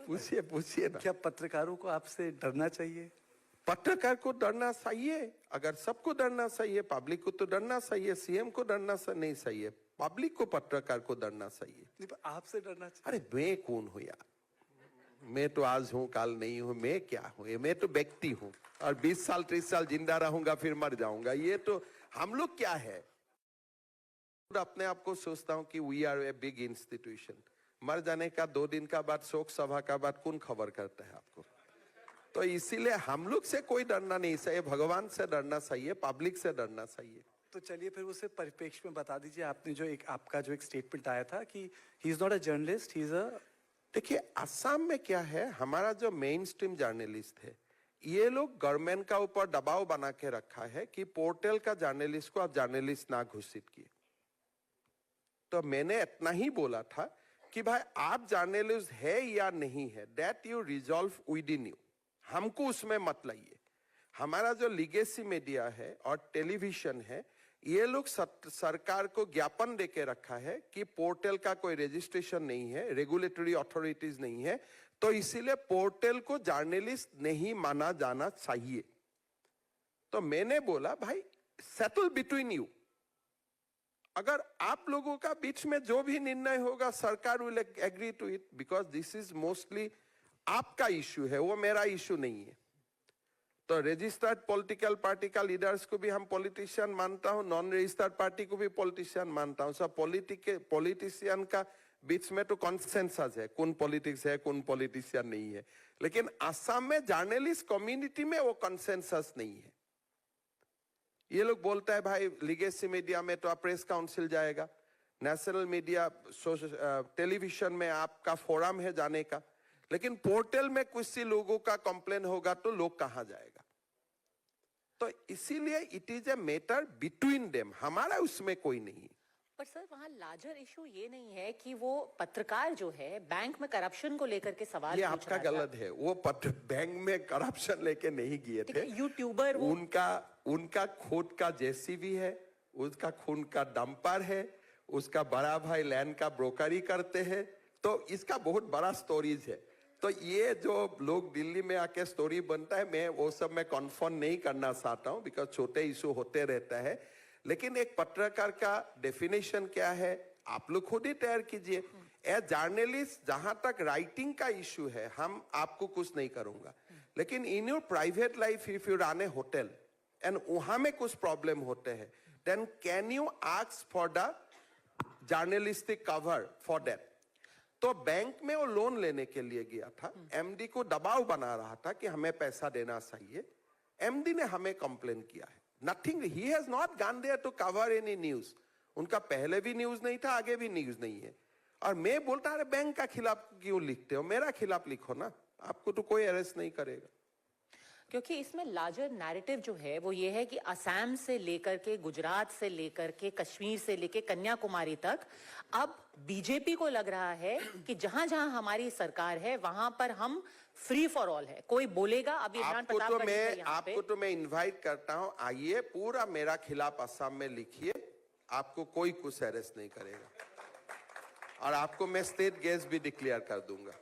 पूछिए पूछिए ना। क्या पत्रकारों को आपसे डरना चाहिए? पत्रकार को डरना सही है, अगर सबको डरना सही है, पब्लिक को तो डरना सही है, सीएम को डरना नहीं सही है, पब्लिक को पत्रकार को डरना सही है। नहीं, पर आपसे डरना चाहिए। अरे मैं कौन हूं यार, मैं तो आज हूं काल नहीं हूं, मैं क्या हूं, मैं तो व्यक्ति हूं और 20 साल 30 साल जिंदा रहूंगा फिर मर जाऊंगा। ये तो हम लोग क्या है, अपने आप को सोचता हूं कि we are a big institution. मर जाने का 2 दिन का बाद, शोक सभा का बाद कौन खबर करता है आपको? तो इसीलिए हम लोग से कोई डरना नहीं चाहिए, भगवान से डरना चाहिए, पब्लिक से डरना चाहिए। तो चलिए फिर उसे परिप्रेक्ष्य में बता दीजिए। आपने जो आपका जो एक स्टेटमेंट आया था कि he is not a journalist, he is a. देखिए असम में क्या है, हमारा जो मेन स्ट्रीम जर्नलिस्ट है, ये लोग गवर्नमेंट का ऊपर दबाव बना के रखा है कि पोर्टल का जर्नलिस्ट को आप जर्नलिस्ट ना घोषित किए। तो मैंने इतना ही बोला था कि भाई आप जर्नलिस्ट है या नहीं है, that you resolve with in you, हमको उसमें मत लाइए। हमारा जो लीगेसी मीडिया है और टेलीविजन है, ये लोग सरकार को ज्ञापन देके रखा है कि पोर्टल का कोई रजिस्ट्रेशन नहीं है, रेगुलेटरी अथॉरिटीज नहीं है, तो इसीलिए पोर्टल को जर्नलिस्ट नहीं माना जाना चाहिए। तो मैंने बोला भाई सेटल बिटवीन यू, अगर आप लोगों का बीच में जो भी निर्णय होगा सरकार will agree to it, because this is mostly आपका इश्यू है, वो मेरा इश्यू नहीं है। तो रजिस्टर्ड पॉलिटिकल पार्टी का लीडर्स को भी हम पॉलिटिशियन मानता हूं, नॉन रजिस्टर्ड पार्टी को भी पॉलिटिशियन मानता हूं। सब पॉलिटिशियन का बीच में तो कॉन्सेंसस है, कौन पॉलिटिक्स है कौन पॉलिटिशियन नहीं है, लेकिन असम में जर्नलिस्ट कम्युनिटी में वो कॉन्सेंसस नहीं है। ये लोग बोलता है भाई लीगेसी मीडिया में तो आप प्रेस काउंसिल जाएगा, नेशनल मीडिया टेलीविजन में आपका फोरम है जाने का, लेकिन पोर्टल में कुछ सी लोगों का कंप्लेन होगा तो लोग कहां जाएगा? तो इसीलिए it is a matter between them, हमारा उसमें कोई नहीं। पर सर वहां लार्जर इशू ये नहीं है कि वो पत्रकार जो है बैंक में करप्शन को लेकर के सवाल, ये आपका गलत है, वो बैंक में करप्शन लेके नहीं गए थे। यूट्यूबर उनका खुद का जेसीबी है, उसका खून का डंपर है, उसका बड़ा भाई लैंड का ब्रोकरी करते हैं, तो इसका बहुत बड़ा स्टोरीज है। तो ये जो लोग दिल्ली में आके स्टोरी बनता है, मैं वो सब में कन्फर्म नहीं करना चाहता हूं, बिकॉज छोटे इशू होते रहता है। लेकिन एक पत्रकार का डेफिनेशन क्या है आप लोग खुद ही तैयार कीजिए। ए जर्नलिस्ट, जहां तक राइटिंग का इशू है हम आपको कुछ नहीं करूंगा, लेकिन in your private life if you run a hotel and वहां में कुछ प्रॉब्लम होते हैं, then can you ask for the journalistic cover for that? तो बैंक में वो लोन लेने के लिए गया था, एमडी को दबाव बना रहा था कि हमें पैसा देना चाहिए, एमडी ने हमें कंप्लेन किया है। Nothing, he has not gone there to cover any news, उनका पहले भी न्यूज नहीं था, आगे भी न्यूज नहीं है। और मैं बोलता अरे बैंक का खिलाफ क्यों लिखते हो, मेरा खिलाफ लिखो ना, आपको तो कोई अरेस्ट नहीं करेगा। क्योंकि इसमें लार्जर नैरेटिव जो है वो ये है कि असम से लेकर के, गुजरात से लेकर के, कश्मीर से लेकर कन्याकुमारी तक अब बीजेपी को लग रहा है कि जहां जहां हमारी सरकार है वहां पर हम फ्री फॉर ऑल है, कोई बोलेगा। अभी आपको तो मैं इनवाइट करता हूं, आइए पूरा मेरा खिलाफ असम में लिखिए, आपको कोई कुछ अरेस्ट नहीं करेगा और आपको मैं स्टेट गेस्ट भी डिक्लेयर कर दूंगा।